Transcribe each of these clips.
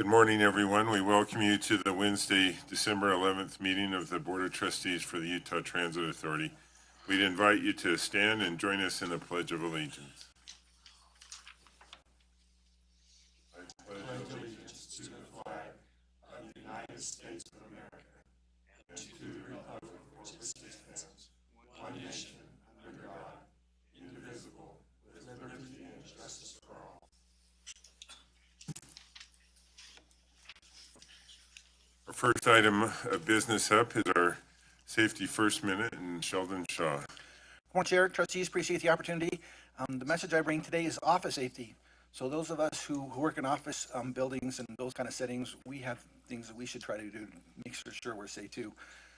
Good morning, everyone. We welcome you to the Wednesday, December 11th meeting of the Board of Trustees for the Utah Transit Authority. We'd invite you to stand and join us in the Pledge of Allegiance. I pledge allegiance to the flag of the United States of America and to the republic for which it stands, one nation, under God, indivisible, with liberty and justice for all. Our first item of business up is our Safety First Minute, and Sheldon Shaw. Good morning, Chair. Trustees, appreciate the opportunity. The message I bring today is office safety. So those of us who work in office buildings and those kind of settings, we have things that we should try to do to make sure we're safe too.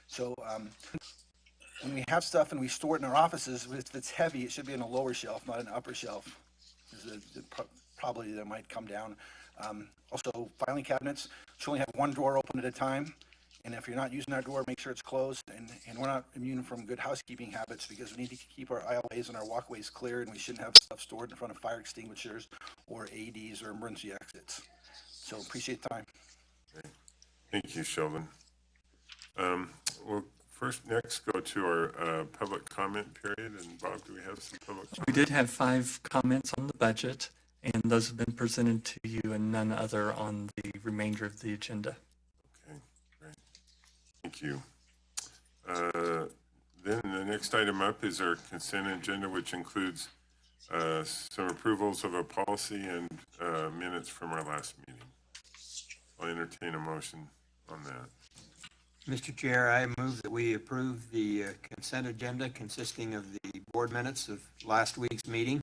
So when we have stuff and we store it in our offices, if it's heavy, it should be on a lower shelf, not an upper shelf. Probably that might come down. Also, filing cabinets should only have one drawer open at a time. And if you're not using that door, make sure it's closed. And we're not immune from good housekeeping habits because we need to keep our aisleways and our walkways clear, and we shouldn't have stuff stored in front of fire extinguishers or ADs or emergency exits. So appreciate the time. Okay. Thank you, Sheldon. We'll next go to our public comment period. And Bob, do we have some public comment? We did have 5 comments on the budget, and those have been presented to you and none other on the remainder of the agenda. Okay, great. Thank you. Then the next item up is our consent agenda, which includes some approvals of a policy and minutes from our last meeting. I'll entertain a motion on that. Mr. Chair, I move that we approve the consent agenda consisting of the board minutes of last week's meeting,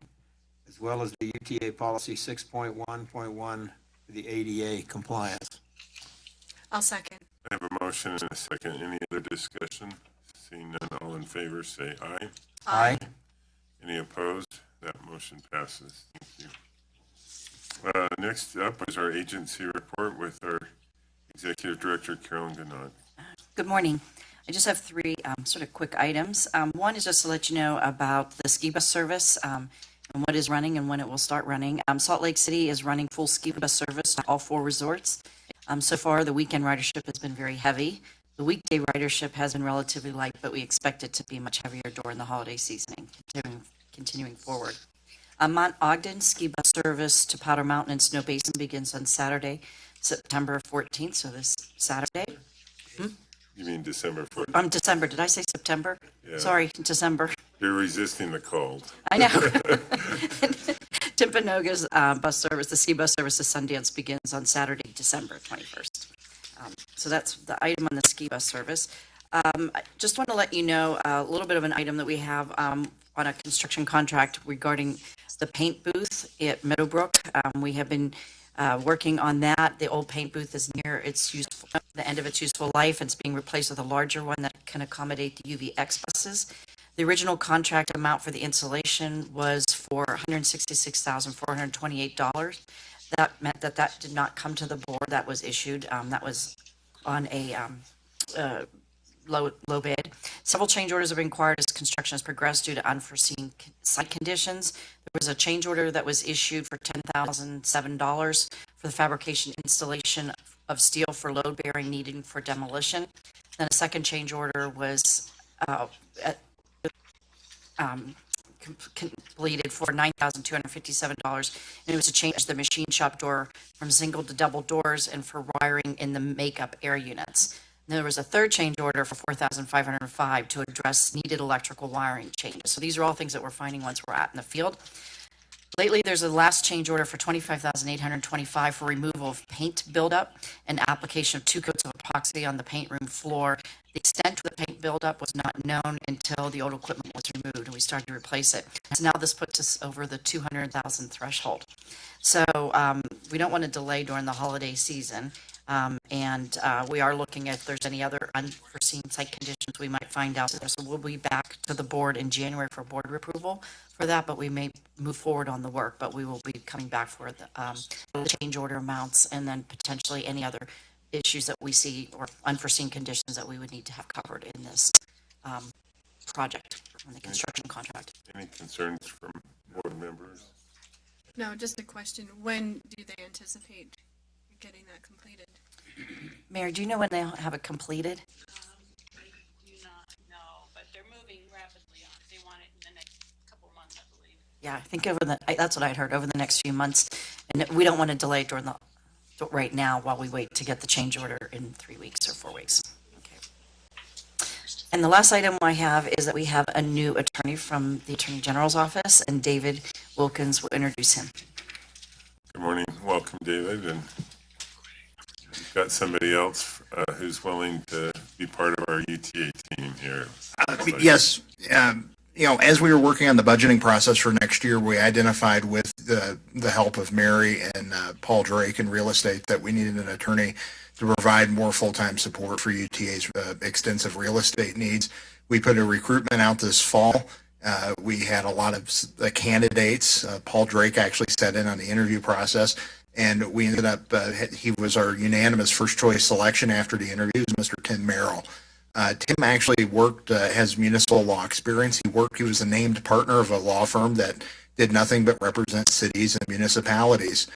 as well as the UTA policy 6.1.1 for the ADA compliance. I'll second. I have a motion and a second. Any other discussion? Seeing none, all in favor, say aye. Aye. Any opposed? That motion passes. Thank you. Next up is our agency report with our Executive Director, Carolyn Gannott. Good morning. I just have 3 sort of quick items. One is just to let you know about the ski bus service and what is running and when it will start running. Salt Lake City is running full ski bus service to all 4 resorts. So far, the weekend ridership has been very heavy. The weekday ridership has been relatively light, but we expect it to be much heavier during the holiday season and continuing forward. Mount Ogden ski bus service to Powder Mountain and Snow Basin begins on Saturday, September 14th, so this Saturday. You mean December 14th? December. Did I say September? Yeah. Sorry, December. You're resisting the cold. I know. Timpanogos bus service, the ski bus service to Sundance begins on Saturday, December 21st. So that's the item on the ski bus service. I just want to let you know a little bit of an item that we have on a construction contract regarding the paint booth at Meadowbrook. We have been working on that. The old paint booth is near the end of its useful life. It's being replaced with a larger one that can accommodate the UVX buses. The original contract amount for the installation was for $166,428. That meant that did not come to the board. That was issued. That was on a low bid. Several change orders have been required as construction has progressed due to unforeseen site conditions. There was a change order that was issued for $10,007 for the fabrication installation of steel for load bearing needed for demolition. Then a second change order was completed for $9,257, and it was to change the machine shop door from single to double doors and for wiring in the makeup air units. And there was a third change order for $4,505 to address needed electrical wiring changes. So these are all things that we're finding once we're out in the field. Lately, there's a last change order for $25,825 for removal of paint buildup and application of 2 coats of epoxy on the paint room floor. The extent of the paint buildup was not known until the old equipment was removed and we started to replace it. So now this puts us over the 200,000 threshold. So we don't want to delay during the holiday season. We are looking at if there's any other unforeseen site conditions we might find out there. So we'll be back to the board in January for board approval for that, but we may move forward on the work, but we will be coming back for the change order amounts and then potentially any other issues that we see or unforeseen conditions that we would need to have covered in this project on the construction contract. Any concerns from board members? No, just a question. When do they anticipate getting that completed. Mayor, do you know when they'll have it completed? I do not know, but they're moving rapidly on it. They want it in the next couple of months, I believe. Yeah, I think that's what I'd heard, over the next few months. And we don't want to delay it right now while we wait to get the change order in 3 weeks or 4 weeks. Okay. And the last item I have is that we have a new attorney from the Attorney General's office, and David Wilkins will introduce him. Good morning. Welcome, David. And we've got somebody else who's willing to be part of our UTA team here. Yes. As we were working on the budgeting process for next year, we identified with the help of Mary and Paul Drake in real estate that we needed an attorney to provide more full-time support for UTA's extensive real estate needs. We put a recruitment out this fall. We had a lot of candidates. Paul Drake actually sat in on the interview process, and we ended up, he was our unanimous first choice selection after the interviews, Mr. Tim Merrill. Tim actually has municipal law experience. He was a named partner of a law firm that did nothing but represent cities and municipalities.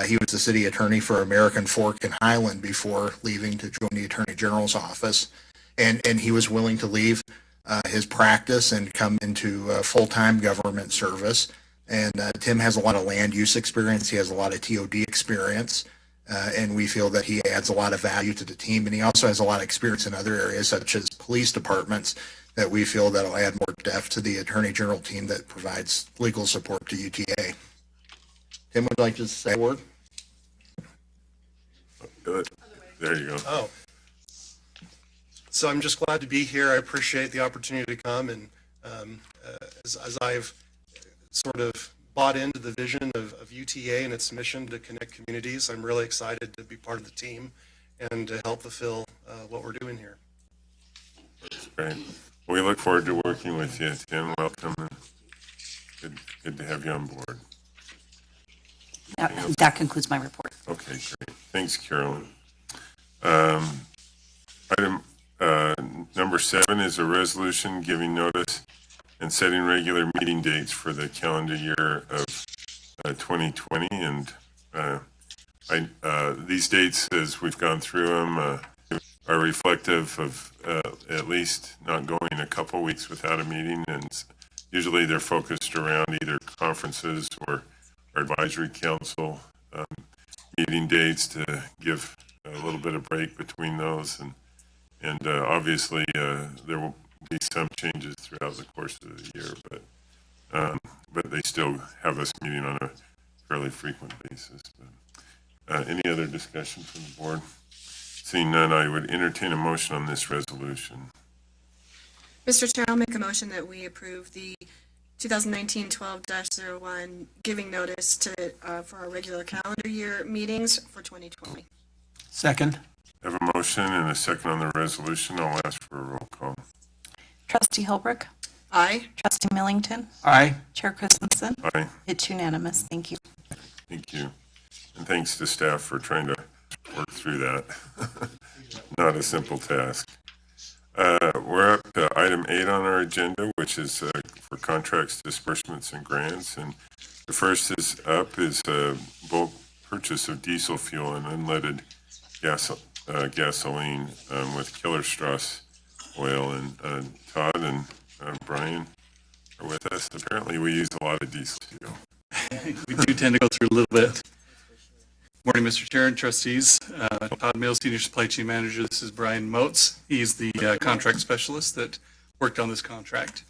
He was the city attorney for American Fork and Highland before leaving to join the Attorney General's office. And he was willing to leave his practice and come into full-time government service. And Tim has a lot of land use experience. He has a lot of TOD experience. And we feel that he adds a lot of value to the team. And he also has a lot of experience in other areas, such as police departments, that we feel that will add more depth to the Attorney General team that provides legal support to UTA. Tim, would you like to say a word? Good. There you go. Oh. So I'm just glad to be here. I appreciate the opportunity to come, and as I've sort of bought into the vision of UTA and its mission to connect communities, I'm really excited to be part of the team and to help fulfill what we're doing here. That's great. We look forward to working with you, Tim. Welcome. Good to have you on board. That concludes my report. Okay, great. Thanks, Carolyn. Item number 7 is a resolution giving notice and setting regular meeting dates for the calendar year of 2020. And these dates, as we've gone through them, are reflective of at least not going a couple weeks without a meeting. And usually they're focused around either conferences or advisory council meeting dates to give a little bit of break between those. And obviously there will be some changes throughout the course of the year, but they still have us meeting on a fairly frequent basis. But, any other discussion from the board? Seeing none, I would entertain a motion on this resolution. Mr. Chair, I'll make a motion that we approve the 2019-12-01 giving notice to for our regular calendar year meetings for 2020. Second. I have a motion and a second on the resolution. I'll ask for a roll call. Trustee Holbrook, Aye. Trustee Millington, Aye. Chair Christensen. Aye. It's unanimous. Thank you. Thank you. And thanks to staff for trying to work through that. Not a simple task. We're up to item 8 on our agenda, which is for contracts, disbursements, and grants. And the first is bulk purchase of diesel fuel and unleaded gasoline with Killer Strauss oil. And Todd and Brian are with us. Apparently we use a lot of diesel fuel. We do tend to go through a little bit. Morning, Mr. Chair and trustees. Todd Mills, Senior Supply Chain Manager. This is Brian Motes. He's the contract specialist that worked on this contract.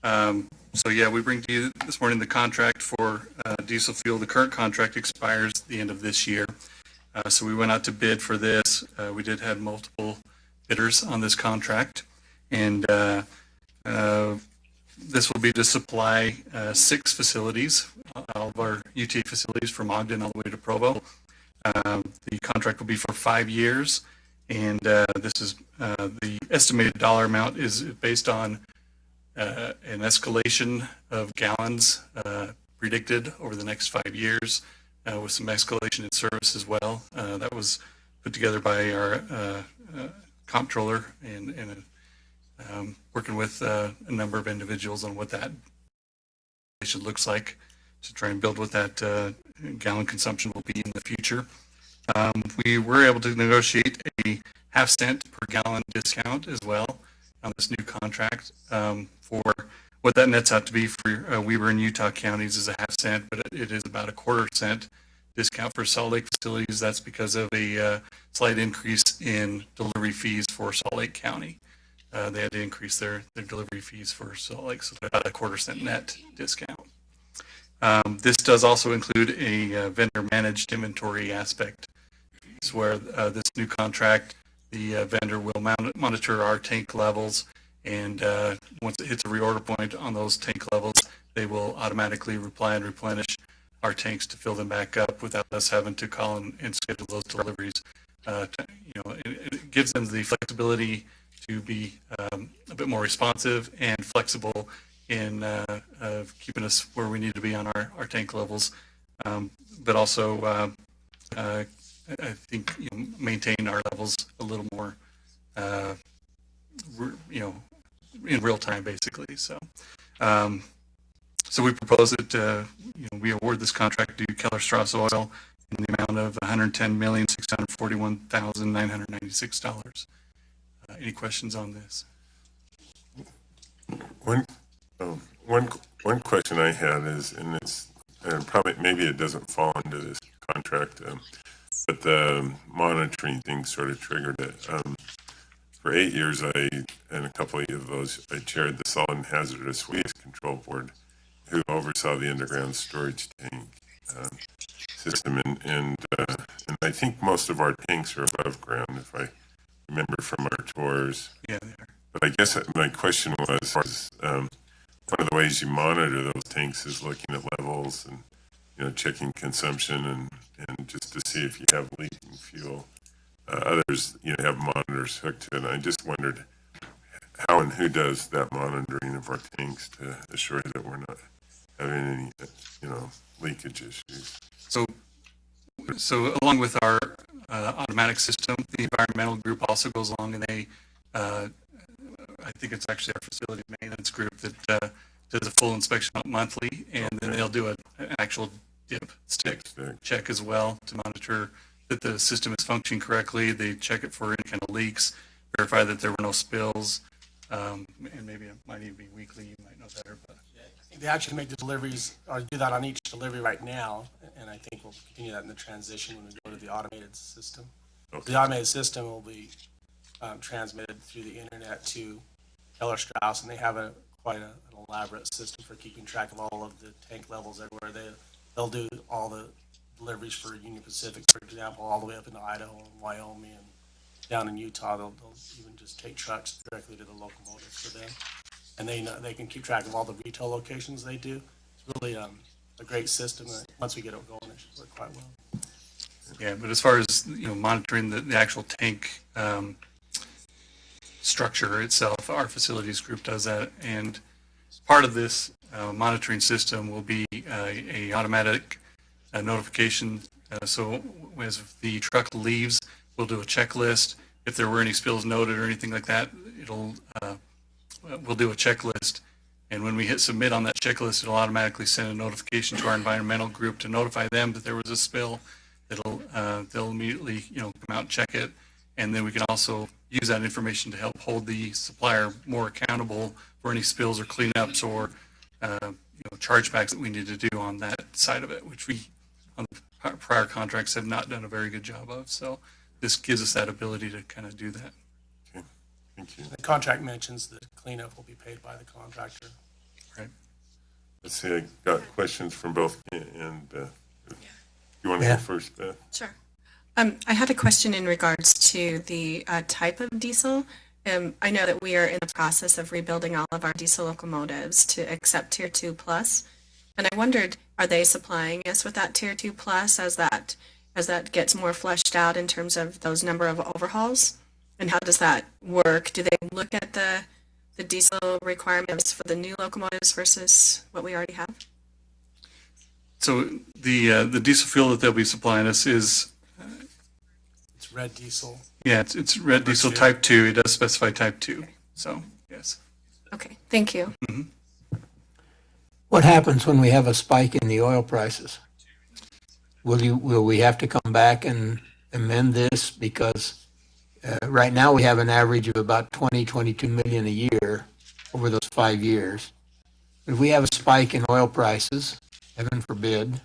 So yeah, we bring to you this morning the contract for diesel fuel. The current contract expires the end of this year. So we went out to bid for this. We did have multiple bidders on this contract. And this will be to supply 6 facilities, all of our UTA facilities from Ogden all the way to Provo. The contract will be for 5 years, and this is the estimated dollar amount is based on an escalation of gallons predicted over the next 5 years, with some escalation in service as well. That was put together by our comptroller and working with a number of individuals on what that looks like to try and build what that gallon consumption will be in the future. We were able to negotiate a half-cent per gallon discount as well on this new contract. For what that nets out to be for Weber and Utah counties is a half cent, but it is about a quarter cent discount for Salt Lake facilities. That's because of a slight increase in delivery fees for Salt Lake County. They had to increase their delivery fees for Salt Lake, so about a quarter cent net discount. This does also include a vendor managed inventory aspect. It's where this new contract, the vendor will monitor our tank levels, and once it hits a reorder point on those tank levels, they will automatically reply and replenish our tanks to fill them back up without us having to call and schedule those deliveries. It gives them the flexibility to be a bit more responsive and flexible in keeping us where we need to be on our tank levels, but also I think maintain our levels a little more, in real time, basically. So, so we propose that we award this contract to Keller Strauss Oil in the amount of $110,641,996. Any questions on this? One question I had is, and it's probably maybe it doesn't fall into this contract, but the monitoring thing sort of triggered it. For 8 years, and a couple of those, I chaired the Solid and Hazardous Waste Control Board, who oversaw the underground storage tank system, and I think most of our tanks are above ground, if I remember from our tours. Yeah, they are. But I guess my question was, one of the ways you monitor those tanks is looking at levels and checking consumption and just to see if you have leaking fuel. Others have monitors hooked to it. And I just wondered how and who does that monitoring of our tanks to assure that we're not having any leakage issues. So along with our automatic system, the environmental group also goes along, and they, I think it's actually our facility maintenance group that does a full inspection monthly, and then they'll do an actual dip stick check as well to monitor that the system is functioning correctly. They check it for any kind of leaks, verify that there were no spills, and maybe it might even be weekly. You might know better, but. They actually make the deliveries, or do that on each delivery right now, and I think we'll continue that in the transition when we go to the automated system. Okay. The automated system will be transmitted through the internet to Keller Strauss, and they have quite an elaborate system for keeping track of all of the tank levels everywhere. They'll do all the deliveries for Union Pacific, for example, all the way up into Idaho and Wyoming, and down in Utah, they'll even just take trucks directly to the locomotives for them. And they can keep track of all the retail locations they do. It's really a great system. Once we get it going, it should work quite well. Yeah, but as far as monitoring the actual tank structure itself, our facilities group does that, and part of this monitoring system will be a automatic notification. So as the truck leaves, we'll do a checklist. If there were any spills noted or anything like that, we'll do a checklist, and when we hit submit on that checklist, it'll automatically send a notification to our environmental group to notify them that there was a spill. They'll immediately come out and check it, and then we can also use that information to help hold the supplier more accountable for any spills or cleanups or chargebacks that we need to do on that side of it, which we on prior contracts have not done a very good job of. So this gives us that ability to kind of do that. Thank you. The contract mentions that cleanup will be paid by the contractor. Right. Let's see, I got questions from both, and you want to go first, Beth? Sure. I had a question in regards to the type of diesel. I know that we are in the process of rebuilding all of our diesel locomotives to accept Tier 2 Plus, and I wondered, are they supplying us with that Tier 2 Plus as that gets more fleshed out in terms of those number of overhauls? And how does that work? Do they look at the diesel requirements for the new locomotives versus what we already have? So the diesel fuel that they'll be supplying us is It's red diesel. it's red diesel type 2. It does specify type 2. Okay. So yes. Okay, thank you. Mm-hmm. What happens when we have a spike in the oil prices? Will we have to come back and amend this? Because right now we have an average of about 22 million a year over those 5 years. If we have a spike in oil prices, heaven forbid,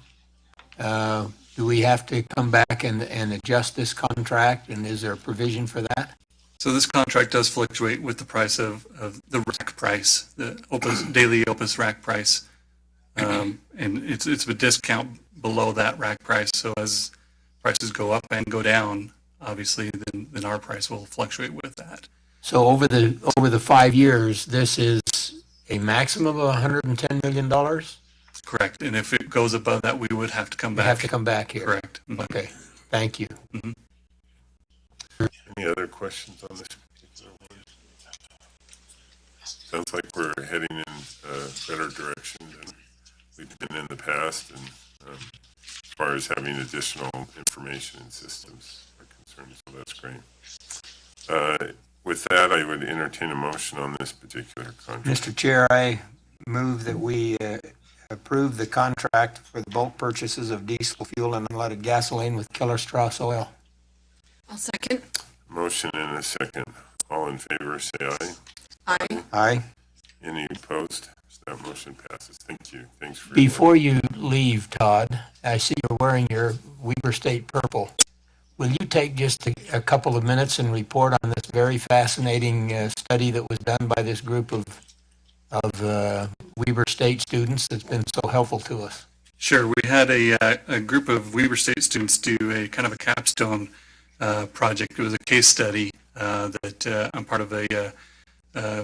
do we have to come back and adjust this contract? And is there a provision for that? So this contract does fluctuate with the price of the rack price, the daily Opus rack price. And it's a discount below that rack price. So as prices go up and go down, obviously, then our price will fluctuate with that. So over the 5 years, this is a maximum of $110 million? Correct. And if it goes above that, we would have to come We back. have to come back here. Correct. Mhm. Okay, thank you. Any other questions on this particular one? Sounds like we're heading in a better direction than we've been in the past, and as far as having additional information and systems are concerned, so that's great. With that, I would entertain a motion on this particular contract. Mr. Chair, I move that we approve the contract for the bulk purchases of diesel fuel and unleaded gasoline with Keller Strauss Oil. I'll second. Motion and a second. All in favor, say aye. Aye. Aye. Any opposed? That motion passes. Thank you. Thanks for. Before you leave, Todd, I see you're wearing your Weber State purple. Will you take just a couple of minutes and report on this very fascinating study that was done by this group of Weber State students that's been so helpful to us? Sure. We had a group of Weber State students do a kind of a capstone project. It was a case study that I'm part of a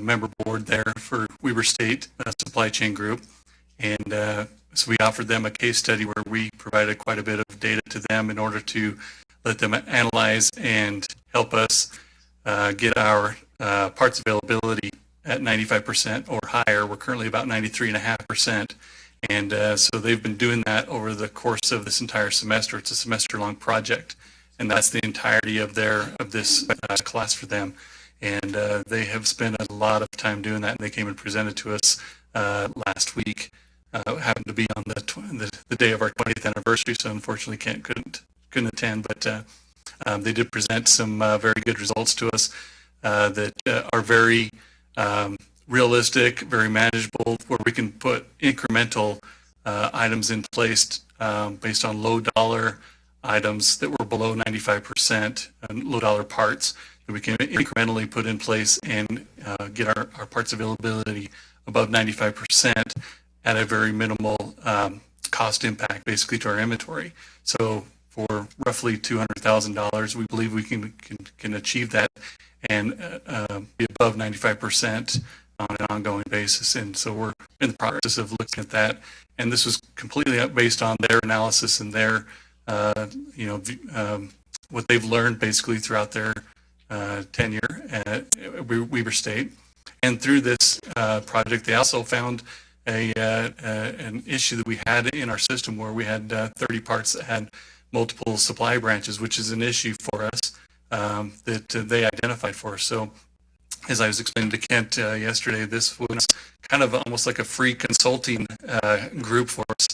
member board there for Weber State Supply Chain Group. And so we offered them a case study where we provided quite a bit of data to them in order to let them analyze and help us get our parts availability at 95% or higher. We're currently about 93.5%. And so they've been doing that over the course of this entire semester. It's a semester-long project, and that's the entirety of this class for them. And they have spent a lot of time doing that, and they came and presented to us last week. Happened to be on the day of our 20th anniversary, so unfortunately couldn't attend. But they did present some very good results to us that are very realistic, very manageable, where we can put incremental items in place based on low dollar items that were below 95% and low dollar parts that we can incrementally put in place and get our parts availability above 95% at a very minimal cost impact basically to our inventory. So for roughly $200,000, we believe we can achieve that and be above 95% on an ongoing basis. And so we're in the process of looking at that. And this was completely based on their analysis and their, what they've learned basically throughout their tenure at Weber State. And through this project, they also found an issue that we had in our system where we had 30 parts that had multiple supply branches, which is an issue for us that they identified for us. So as I was explaining to Kent yesterday, this was kind of almost like a free consulting group for us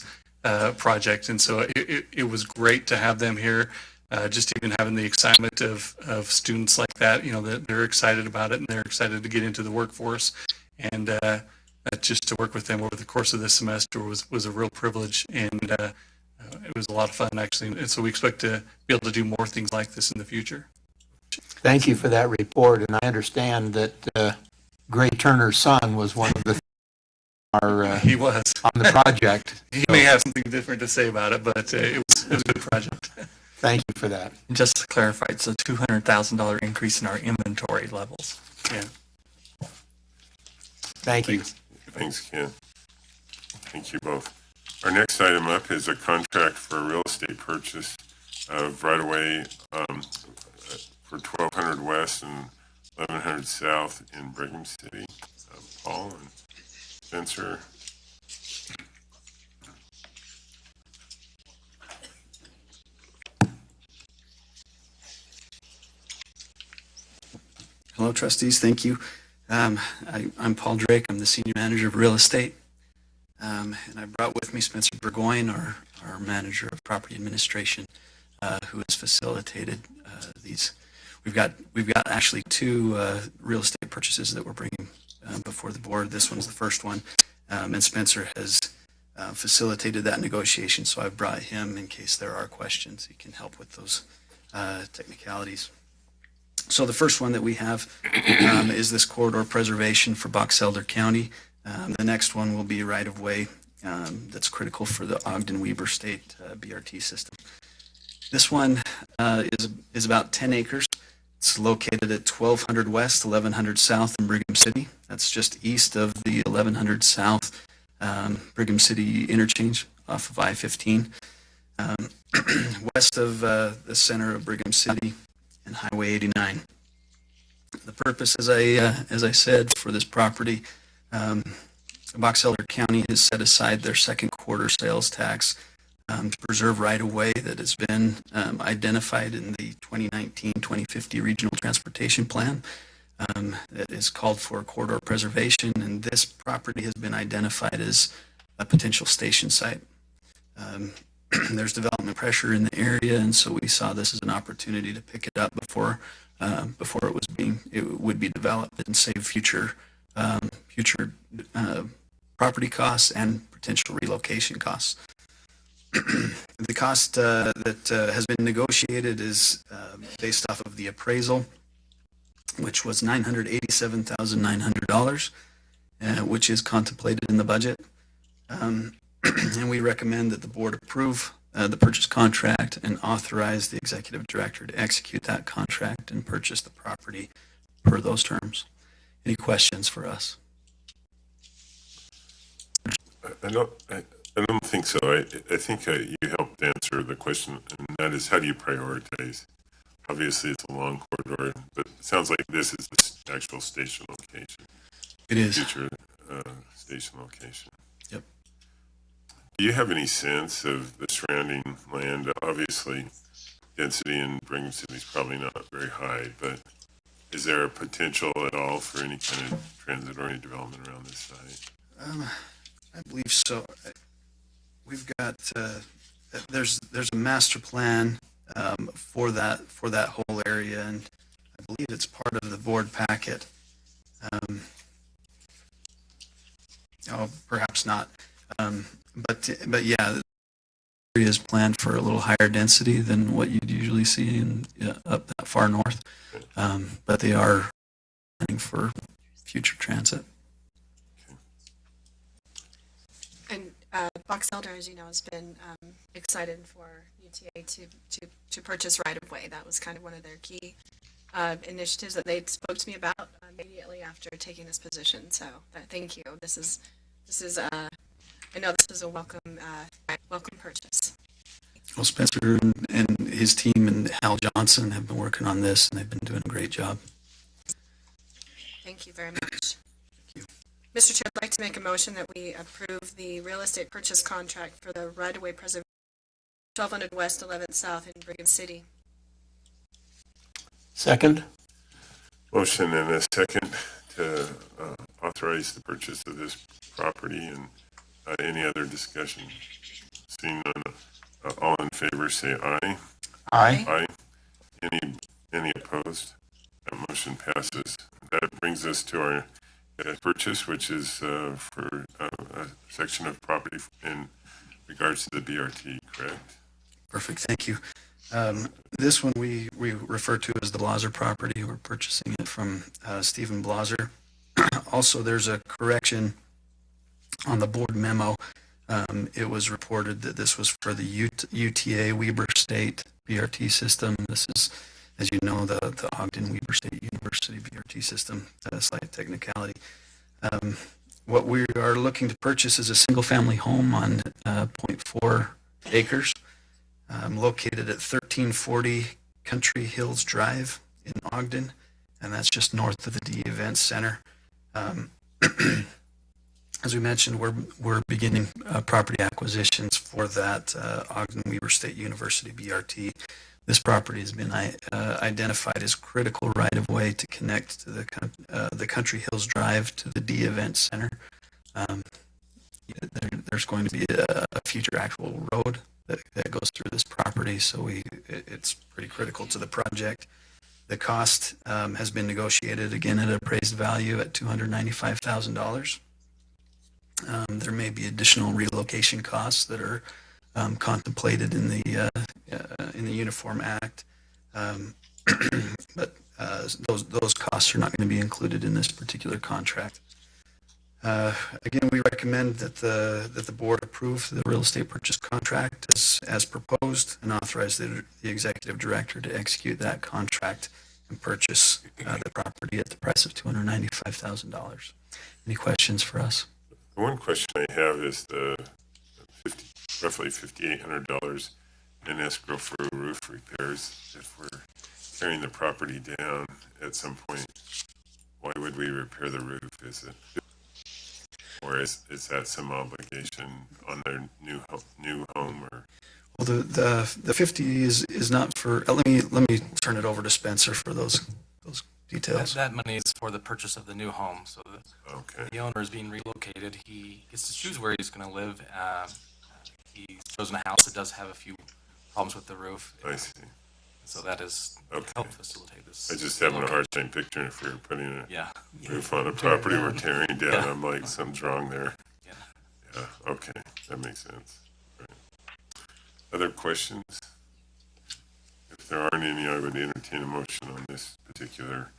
project. And so it was great to have them here. Just even having the excitement of students like that, that they're excited about it and they're excited to get into the workforce. And just to work with them over the course of this semester was a real privilege. And it was a lot of fun, actually. And so we expect to be able to do more things like this in the future. Thank you for that report. And I understand that Gray Turner's son was one of the He was on the project. He may have something different to say about it, but it was a good project. Thank you for that. Just to clarify, it's a $200,000 increase in our inventory levels. Yeah. Thank you. Thanks, Ken. Thank you both. Our next item up is a contract for a real estate purchase of right-of-way for 1200 West and 1100 South in Brigham City. Paul and Spencer. Hello, trustees. Thank you. I'm Paul Drake. I'm the senior manager of real estate. And I brought with me Spencer Burgoyne, our manager of property administration. who has facilitated these. We've got actually two real estate purchases that we're bringing before the board. This one's the first one, and Spencer has facilitated that negotiation, so I've brought him in case there are questions. He can help with those technicalities. So the first one that we have is this corridor preservation for Box Elder County. The next one will be right-of-way that's critical for the Ogden-Weber State BRT system. This one is about 10 acres. It's located at 1200 West, 1100 South in Brigham City. That's just east of the 1100 South Brigham City interchange off of I-15. West of the center of Brigham City and Highway 89. The purpose, as I said, for this property, Box Elder County has set aside their second quarter sales tax to preserve right-of-way that has been identified in the 2019-2050 Regional Transportation Plan. That is called for corridor preservation, and this property has been identified as a potential station site. There's development pressure in the area, and so we saw this as an opportunity to pick it up before it would be developed and save future property costs and potential relocation costs. The cost that has been negotiated is based off of the appraisal, which was $987,900, which is contemplated in the budget. And we recommend that the board approve the purchase contract and authorize the executive director to execute that contract and purchase the property per those terms. Any questions for us? I don't think so. I think you helped answer the question, and that is, how do you prioritize? Obviously, it's a long corridor, but it sounds like this is the actual station location. It is. Future station location. Yep. Do you have any sense of the surrounding land? Obviously, density in Brigham City is probably not very high, but is there a potential at all for any kind of transitory development around this site? I believe so. We've got there's a master plan for that whole area, and I believe it's part of the board packet. Perhaps not, but yeah, the area is planned for a little higher density than what you'd usually see up that far north, but they are planning for future transit. And Box Elder, as you know, has been excited for UTA to purchase right-of-way. That was kind of one of their key initiatives that they spoke to me about immediately after taking this position. So thank you. This is I know this is a welcome purchase. Well, Spencer and his team and Hal Johnson have been working on this, and they've been doing a great job. Thank you very much. Mr. Chair, I'd like to make a motion that we approve the real estate purchase contract for the right-of-way preservation 1200 West, 11th South in Brigham City. Second? Motion and a second to authorize the purchase of this property, and any other discussion? Seeing none, all in favor say aye. Aye. Aye. Any opposed? That motion passes. That brings us to our purchase, which is for a section of property in regards to the BRT, correct? Perfect, thank you. This one we refer to as the Blaser property. We're purchasing it from Stephen Blaser. Also, there's a correction on the board memo. It was reported that this was for the UTA Weber State BRT system. This is, as you know, the Ogden Weber State University BRT system, slight technicality. What we are looking to purchase is a single-family home on 0.4 acres, located at 1340 Country Hills Drive in Ogden, and that's just north of the D Event Center. As we mentioned, we're beginning property acquisitions for that Ogden Weber State University BRT. This property has been identified as critical right-of-way to connect to the Country Hills Drive to the D Event Center. There's going to be a future actual road that goes through this property, so it's pretty critical to the project. The cost has been negotiated again at appraised value at $295,000. There may be additional relocation costs that are contemplated in the Uniform Act, but those costs are not going to be included in this particular contract. Again, we recommend that the board approve the real estate purchase contract as proposed and authorize the executive director to execute that contract and purchase the property at the price of $295,000. Any questions for us? The one question I have is the roughly $5,800 in escrow for roof repairs. If we're tearing the property down at some point, why would we repair the roof? Is it, or is that some obligation on their new home? Or Well, the 50 is not for. Let me turn it over to Spencer for those details. That money is for the purchase of the new home. So the owner is being relocated. He gets to choose where he's going to live. He's chosen a house that does have a few problems with the roof. I see. So that is help facilitate this. I just having a hard time picturing if we were putting a roof on a Tearing property down. we're tearing down. Yeah. I'm like, something's wrong there. Yeah. Okay, that makes sense. Right. Other questions? If there aren't any, I would entertain a motion on this particular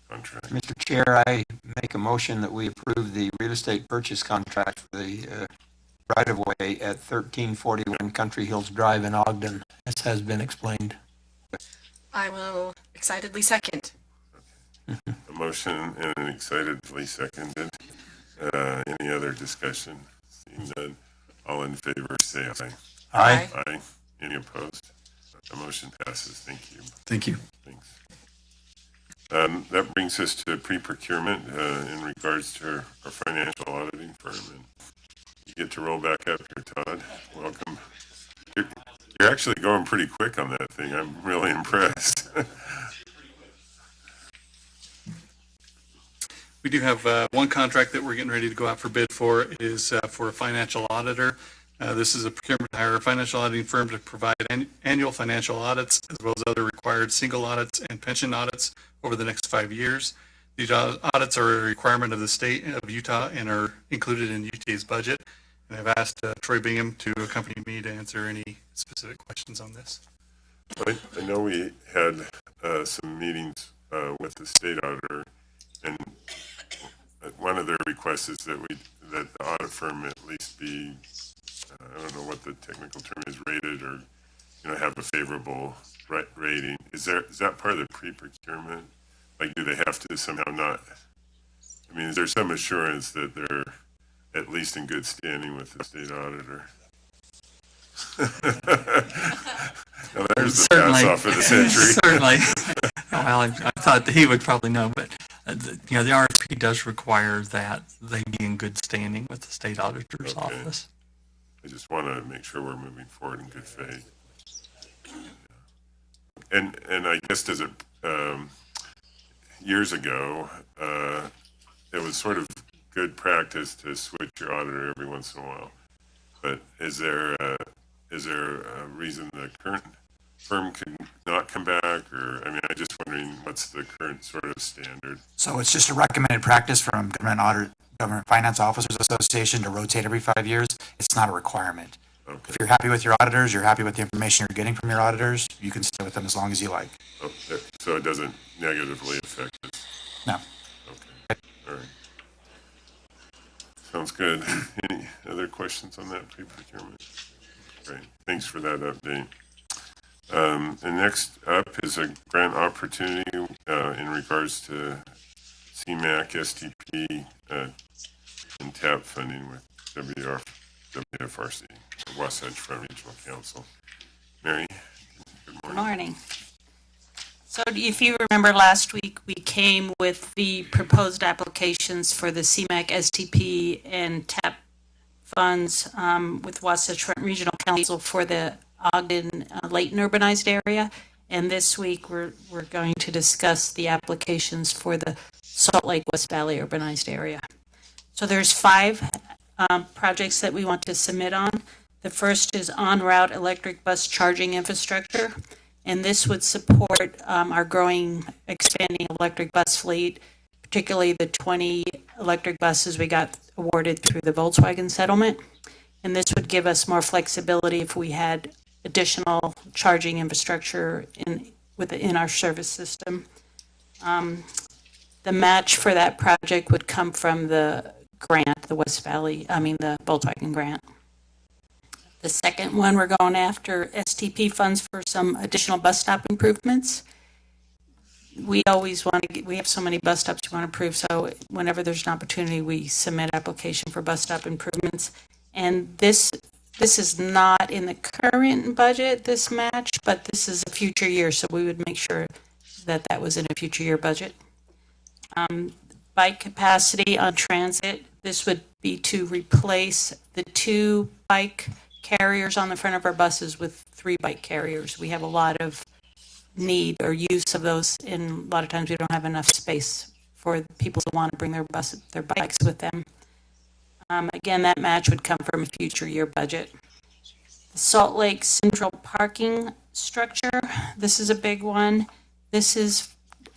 contract. Mr. Chair, I make a motion that we approve the real estate purchase contract for the right-of-way at 1341 Country Hills Drive in Ogden, as has been explained. I will excitedly second. A motion and an excitedly seconded. Any other discussion? Seeing none, all in favor, say aye. Aye. Aye. Any opposed? The motion passes. Thank you. Thank you. Thanks. That brings us to pre-procurement in regards to our financial auditing firm. And you get to roll back up here, Todd. Welcome. You're actually going pretty quick on that thing. I'm really impressed. We do have one contract that we're getting ready to go out for bid for. It is for a financial auditor. This is a procurement to hire a financial auditing firm to provide annual financial audits as well as other required single audits and pension audits over the next 5 years. These audits are a requirement of the state of Utah and are included in UTA's budget. And I've asked Troy Bingham to accompany me to answer any specific questions on this. I know we had some meetings with the state auditor, and one of their requests is that the audit firm at least be, I don't know what the technical term is, rated, or have a favorable rating. Is that part of the pre-procurement? Like, do they have to somehow not? I mean, is there some assurance that they're at least in good standing with the state auditor? Now, there's the pass off of the century. Certainly. Well, I thought that he would probably know, but the RFP does require that they be in good standing with the state auditor's office. I just want to make sure we're moving forward in good faith. And I guess years ago, it was sort of good practice to switch your auditor every once in a while. But is there a reason the current firm could not come back? Or, I mean, I'm just wondering what's the current sort of standard? So it's just a recommended practice from Government Finance Officers Association to rotate every 5 years. It's not a requirement. Okay. If you're happy with your auditors, you're happy with the information you're getting from your auditors, you can stay with them as long as you like. Oh, so it doesn't negatively affect it? No. Okay, all right. Sounds good. Any other questions on that pre-procurement? Great, thanks for that update. And next up is a grant opportunity in regards to CMAQ, STP, and TAP funding with WFRC, Wasatch Front Regional Council. Mary, good Good morning. morning. So if you remember last week, we came with the proposed applications for the CMAQ, STP, and TAP funds with Wasatch Front Regional Council for the Ogden Layton urbanized area. And this week, we're going to discuss the applications for the Salt Lake West Valley urbanized area. So there's 5 projects that we want to submit on. The first is on-route electric bus charging infrastructure, and this would support our growing, expanding electric bus fleet, particularly the 20 electric buses we got awarded through the Volkswagen settlement. And this would give us more flexibility if we had additional charging infrastructure within our service system. The match for that project would come from the grant, the the Volkswagen grant. The second one, we're going after STP funds for some additional bus stop improvements. We always want to we have so many bus stops we want to improve, so whenever there's an opportunity, we submit application for bus stop improvements. And this is not in the current budget, this match, but this is a future year, so we would make sure that that was in a future year budget. Bike capacity on transit, this would be to replace the 2 bike carriers on the front of our buses with 3 bike carriers. We have a lot of need or use of those, and a lot of times we don't have enough space for people to want to bring their bikes with them. Again, that match would come from a future year budget. The Salt Lake Central parking structure, this is a big one. This is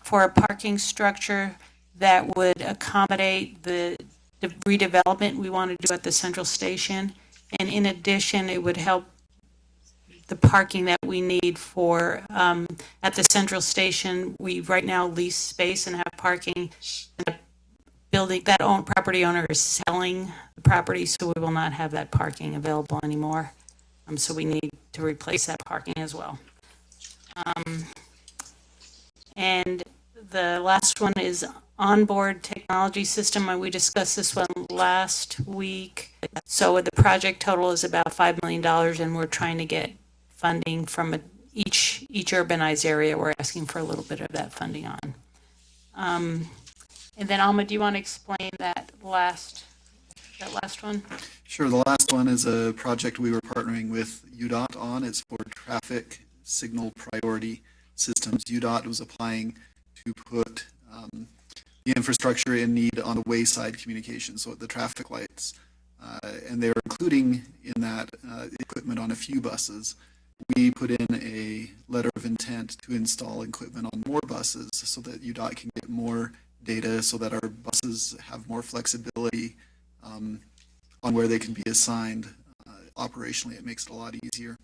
for a parking structure that would accommodate the redevelopment we want to do at the central station. And in addition, it would help the parking that we need for, at the central station. We right now lease space and have parking. The building, property owner is selling the property, so we will not have that parking available anymore. So we need to replace that parking as well. And the last one is onboard technology system, and we discussed this one last week. So the project total is about $5 million, and we're trying to get funding from each urbanized area. We're asking for a little bit of that funding on. And then Alma, do you want to explain that last one? Sure. The last one is a project we were partnering with UDOT on. It's for traffic signal priority systems. UDOT was applying to put the infrastructure in need on the wayside communication, so at the traffic lights. And they're including in that equipment on a few buses. We put in a letter of intent to install equipment on more buses so that UDOT can get more data, so that our buses have more flexibility on where they can be assigned. Operationally, it makes it a lot easier.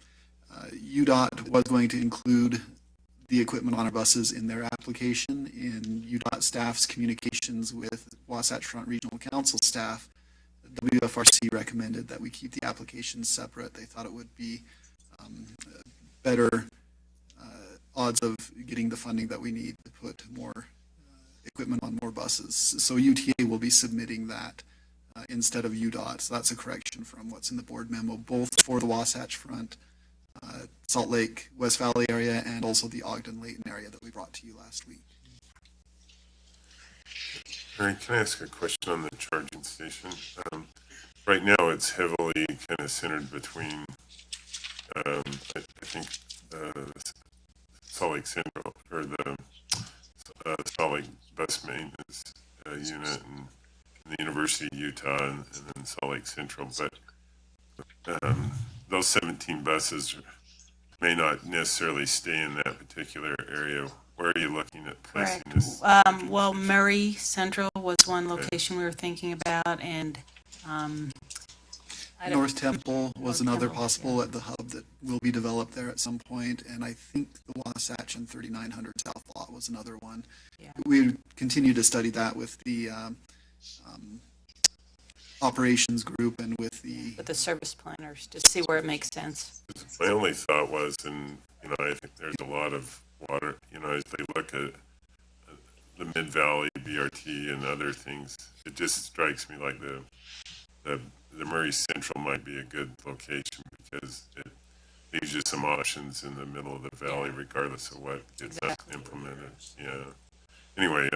UDOT was going to include the equipment on our buses in their application. In UDOT staff's communications with Wasatch Front Regional Council staff, WFRC recommended that we keep the applications separate. They thought it would be better odds of getting the funding that we need to put more equipment on more buses. So UTA will be submitting that instead of UDOT. So that's a correction from what's in the board memo, both for the Wasatch Front, Salt Lake, West Valley area, and also the Ogden-Layton area that we brought to you last week. Mary, can I ask a question on the charging station? Right now, it's heavily kind of centered between, I think, Salt Lake Central, or the Salt Lake Bus Maintenance Unit, and the University of Utah, and then Salt Lake Central. But those 17 buses may not necessarily stay in that particular area. Where are you looking at placing this? Well, Murray Central was one location we were thinking about, and North Temple was another possible at the hub that will be developed there at some point, and I think the Wasatch and 3900 South Lot was another one. Yeah. We continue to study that with the operations group and with the service planners to see where it makes sense. My only thought was, and I think there's a lot of water, as they look at the Mid-Valley BRT and other things, it just strikes me like the Murray Central might be a good location, because it leaves you some options in the middle of the valley, regardless of what gets implemented. Yeah. Anyway,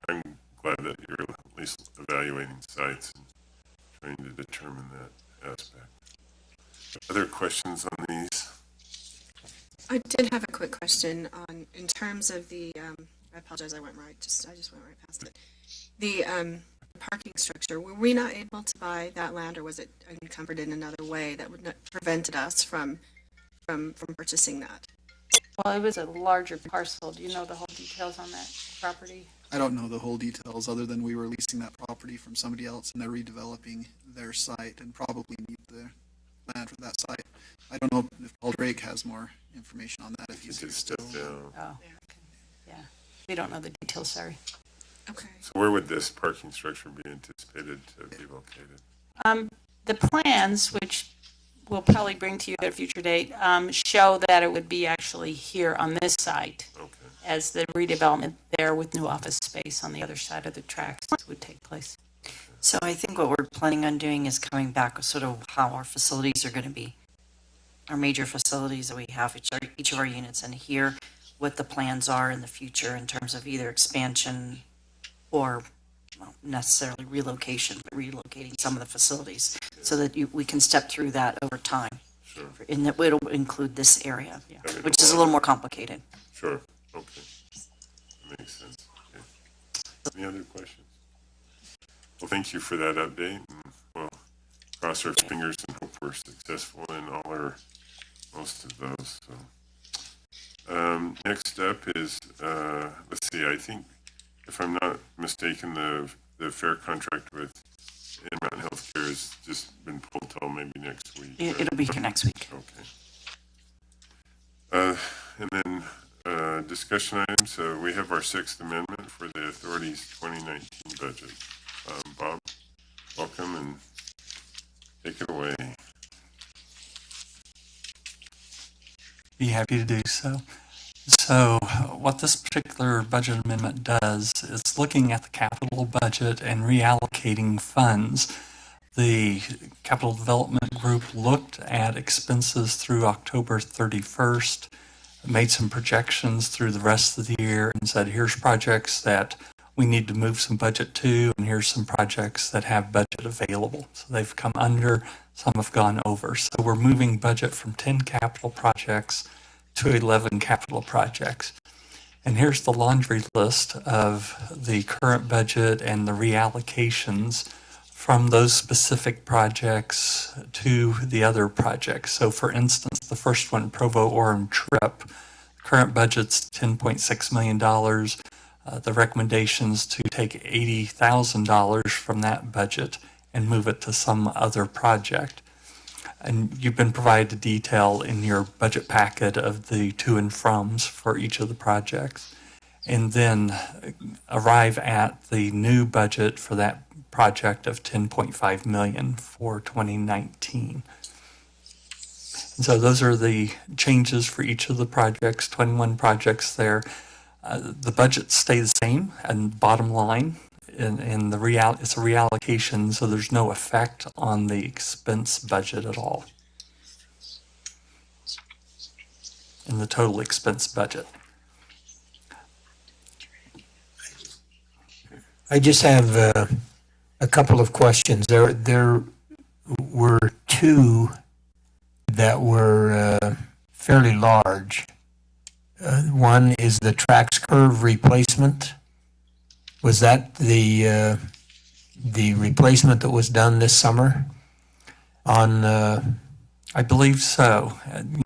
I'm glad that you're at least evaluating sites and trying to determine that aspect. Other questions on these? I did have a quick question in terms of the, I apologize, I just went right past it. The parking structure, were we not able to buy that land, or was it encumbered in another way that would not prevented us from purchasing that? Well, it was a larger parcel. Do you know the whole details on that property? I don't know the whole details, other than we were leasing that property from somebody else and they're redeveloping their site and probably need the land for that site. I don't know if Paul Drake has more information on that, if he's here still. Oh, yeah. We don't know the details, sorry. Okay. So where would this parking structure be anticipated to be located? The plans, which we'll probably bring to you at a future date, show that it would be actually here on this site as the redevelopment there with new office space on the other side of the tracks would take place. So I think what we're planning on doing is coming back with sort of how our facilities are going to be, our major facilities that we have, each of our units, and here what the plans are in the future in terms of either expansion or not necessarily relocation, but relocating some of the facilities so that we can step through that over time. Sure. And that it'll include this area, which is a little more complicated. Sure, okay. That makes sense. Okay. Any other questions? Well, thank you for that update, and we'll cross our fingers and hope we're successful in most of those. So, next up is, let's see, I think, if I'm not mistaken, the fair contract with Intermountain Healthcare has just been pulled till maybe next week. It'll be here next week. Okay. And then discussion items. We have our 6th amendment for the authority's 2019 budget. Bob, welcome and take it away. Be happy to do so. So what this particular budget amendment does is looking at the capital budget and reallocating funds. The capital development group looked at expenses through October 31st, made some projections through the rest of the year and said, here's projects that we need to move some budget to, and here's some projects that have budget available. So they've come under, some have gone over. So we're moving budget from 10 capital projects to 11 capital projects. And here's the laundry list of the current budget and the reallocations from those specific projects to the other projects. So for instance, the first one, Provo Orem Trip, current budget's $10.6 million. The recommendations to take $80,000 from that budget and move it to some other project. And you've been provided detail in your budget packet of the to and froms for each of the projects. And then arrive at the new budget for that project of $10.5 million for 2019. And so those are the changes for each of the projects, 21 projects there. The budgets stay the same, and bottom line, and it's a reallocation, so there's no effect on the expense budget at all, in the total expense budget. I just have a couple of questions. There were two that were fairly large. One is the tracks curve replacement. Was that the replacement that was done this summer on? I believe so.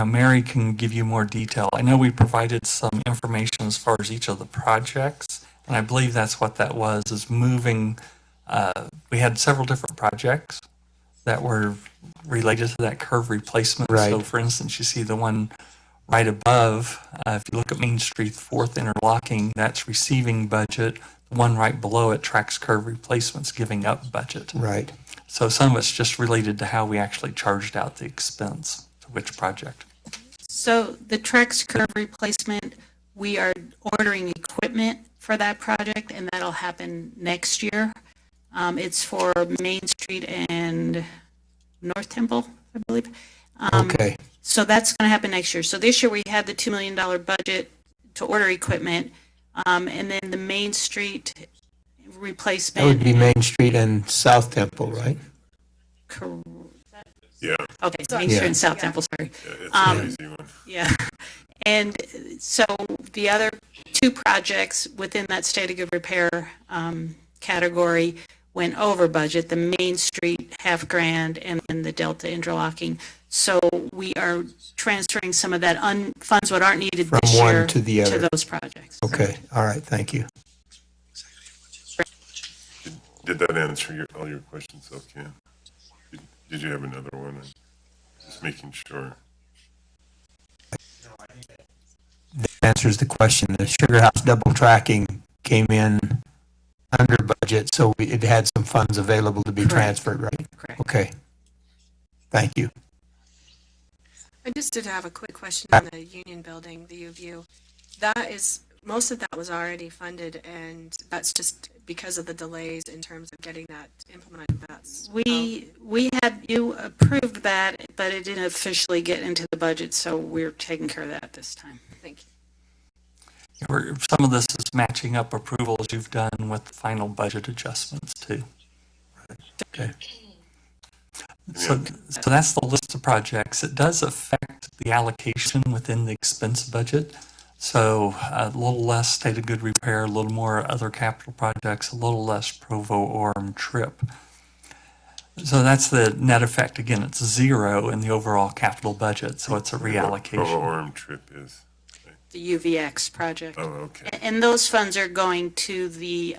Mary can give you more detail. I know we provided some information as far as each of the projects, and I believe that's what that was, is moving. We had several different projects that were related to that curve replacement. Right. So for instance, you see the one right above, if you look at Main Street 4th interlocking, that's receiving budget. The one right below it, tracks curve replacements, giving up budget. Right. So some of it's just related to how we actually charged out the expense to which project. So the tracks curve replacement, we are ordering equipment for that project, and that'll happen next year. It's for Main Street and North Temple, I believe. Okay. So that's going to happen next year. So this year we had the $2 million budget to order equipment, and then the Main Street replacement. That would be Main Street and South Temple, right? Yeah. Okay, Main Street and South Temple, sorry. Yeah, it's an easy one. Yeah. And so the other two projects within that state of good repair category, went over budget, the Main Street $500,000 and then the Delta interlocking. So we are transferring some of that funds what aren't needed From this one year to the other. to those projects. Okay, all right, thank you. Did that answer all your questions, though, Ken? Did you have another one? I'm just making sure. That answers the question. The Sugar House double tracking came in under budget, so it had some funds available to be Correct. transferred, right? Correct. Okay. Thank you. I just did have a quick question on the Union Building, the U View. That is, most of that was already funded, and that's just because of the delays in terms of getting that implemented. We had, you approved that, but it didn't officially get into the budget, so we're taking care of that this time. Thank you. Some of this is matching up approvals you've done with the final budget adjustments too. Okay. So that's the list of projects. It does affect the allocation within the expense budget. So a little less state of good repair, a little more other capital projects, a little less Provo-Orem trip. So that's the net effect. Again, it's zero in the overall capital budget, so it's a reallocation. Provo-Orem trip is. The UVX project. Oh, okay. And those funds are going to the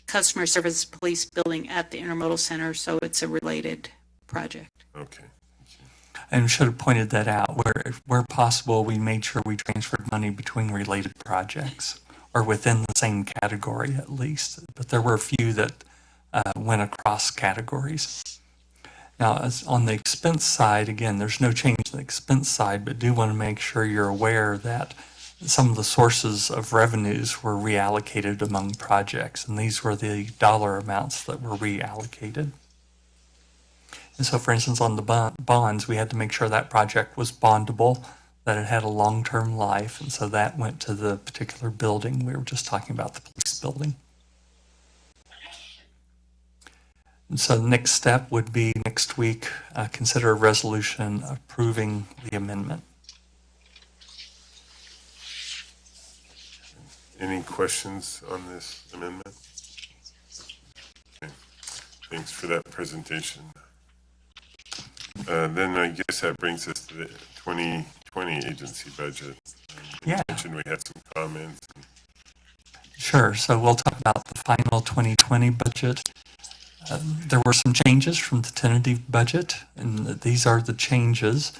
customer service police building at the intermodal center, so it's a related project. Okay. And should have pointed that out. Where possible, we made sure we transferred money between related projects, or within the same category at least. But there were a few that went across categories. Now, as on the expense side, again, there's no change in the expense side, but do want to make sure you're aware that some of the sources of revenues were reallocated among projects, and these were the dollar amounts that were reallocated. And so, for instance, on the bonds, we had to make sure that project was bondable, that it had a long-term life, and so that went to the particular building. We were just talking about the police building. And so the next step would be next week, consider a resolution approving the amendment. Any questions on this amendment? Okay. Thanks for that presentation. Then I guess that brings us to the 2020 agency budget. You mentioned we had some comments. Sure. So we'll talk about the final 2020 budget. There were some changes from the tentative budget, and these are the changes.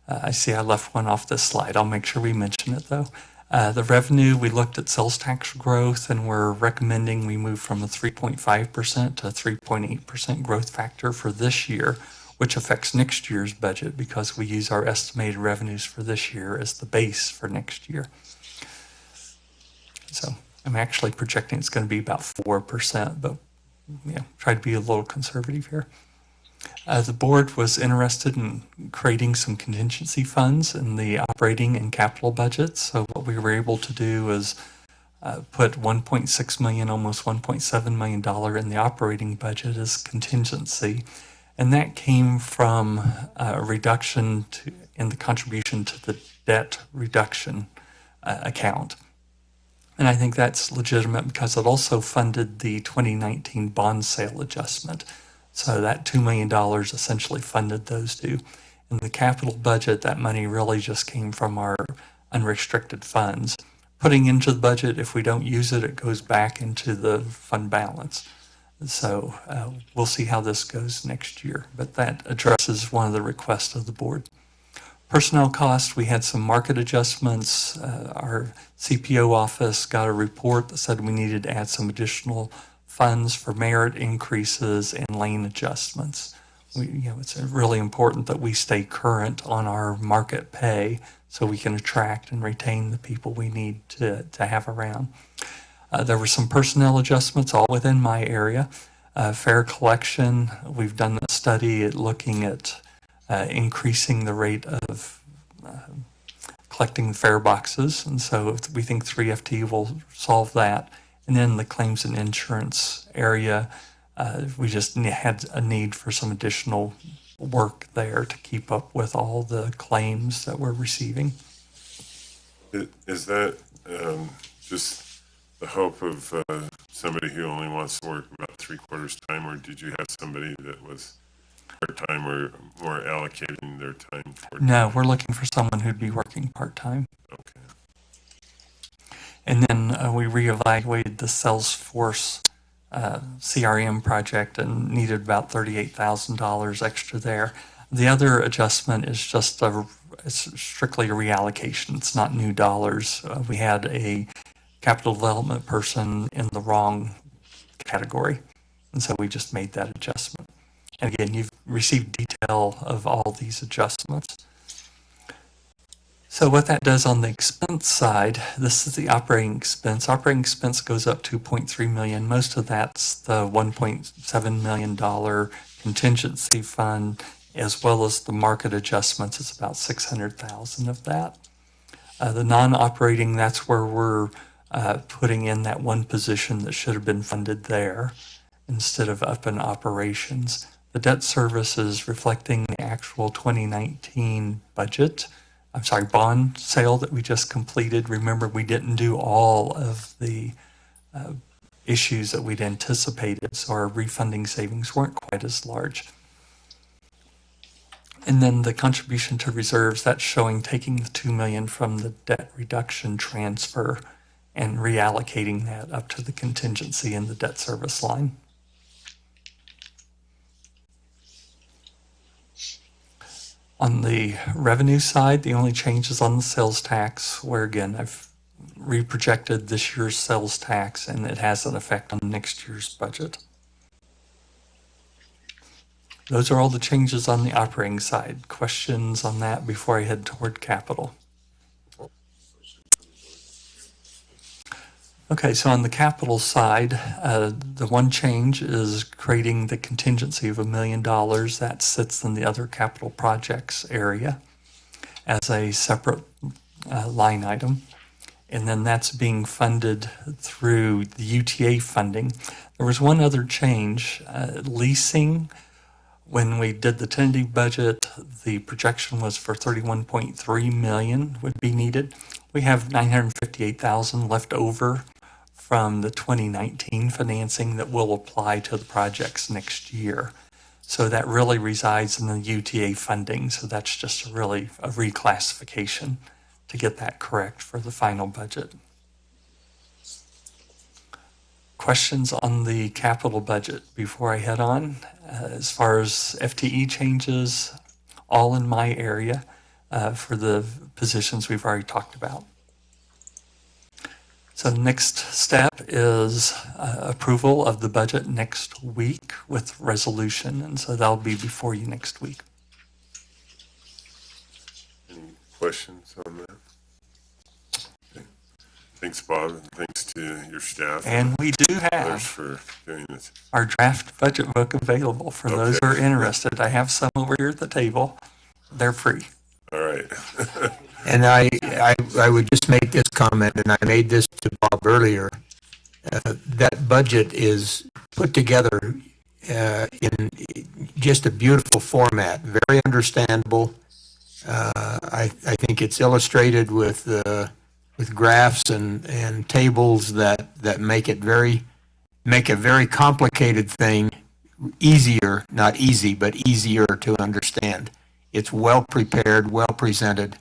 I see I left one off this slide. I'll make sure we mention it, though. The revenue, we looked at sales tax growth, and we're recommending we move from a 3.5% to a 3.8% growth factor for this year, which affects next year's budget because we use our estimated revenues for this year as the base for next year. So I'm actually projecting it's going to be about 4%, but try to be a little conservative here. The board was interested in creating some contingency funds in the operating and capital budgets. So what we were able to do is put $1.6 million, almost $1.7 million in the operating budget as contingency. And that came from a reduction in the contribution to the debt reduction account. And I think that's legitimate because it also funded the 2019 bond sale adjustment. So that $2 million essentially funded those two. In the capital budget, that money really just came from our unrestricted funds. Putting into the budget, if we don't use it, it goes back into the fund balance. So we'll see how this goes next year. But that addresses one of the requests of the board. Personnel costs, we had some market adjustments. Our CPO office got a report that said we needed to add some additional funds for merit increases and lane adjustments. It's really important that we stay current on our market pay so we can attract and retain the people we need to have around. There were some personnel adjustments all within my area. Fare collection, we've done a study looking at increasing the rate of collecting fare boxes. And so we think 3FT will solve that. And then the claims and insurance area, we just had a need for some additional work there to keep up with all the claims that we're receiving. Is that just the hope of somebody who only wants to work about three-quarters time, or did you have somebody that was part-time or more allocating their time toward? No, we're looking for someone who'd be working part-time. Okay. And then we reevaluated the Salesforce CRM project and needed about $38,000 extra there. The other adjustment is just it's strictly a reallocation. It's not new dollars. We had a capital development person in the wrong category, and so we just made that adjustment. And again, you've received detail of all these adjustments. So what that does on the expense side, this is the operating expense. Operating expense goes up $2.3 million. Most of that's the $1.7 million contingency fund, as well as the market adjustments. It's about $600,000 of that. The non-operating, that's where we're putting in that one position that should have been funded there instead of up in operations. The debt service is reflecting the actual 2019 budget. I'm sorry, bond sale that we just completed. Remember, we didn't do all of the issues that we'd anticipated, so our refunding savings weren't quite as large. And then the contribution to reserves, that's showing taking the $2 million from the debt reduction transfer and reallocating that up to the contingency in the debt service line. On the revenue side, the only change is on the sales tax, where again, I've reprojected this year's sales tax and it has an effect on next year's budget. Those are all the changes on the operating side. Questions on that before I head toward capital? Okay, so on the capital side, the one change is creating the contingency of $1 million that sits in the other capital projects area as a separate line item. And then that's being funded through the UTA funding. There was one other change, leasing. When we did the tentative budget, the projection was for $31.3 million would be needed. We have $958,000 left over from the 2019 financing that will apply to the projects next year. So that really resides in the UTA funding. So that's just really a reclassification to get that correct for the final budget. Questions on the capital budget before I head on? As far as FTE changes, all in my area for the positions we've already talked about. So the next step is approval of the budget next week with resolution, and so that'll be before you next week. Any questions on that? Okay. Thanks, Bob, and thanks to your staff. And we do have for doing this. Our draft budget book available for those who are interested. I have some over here at the table. They're free. All right. And I would just make this comment, and I made this to Bob earlier. That budget is put together in just a beautiful format, very understandable. I think it's illustrated with graphs and tables that make a very complicated thing easier, not easy, but easier to understand. It's well prepared, well presented.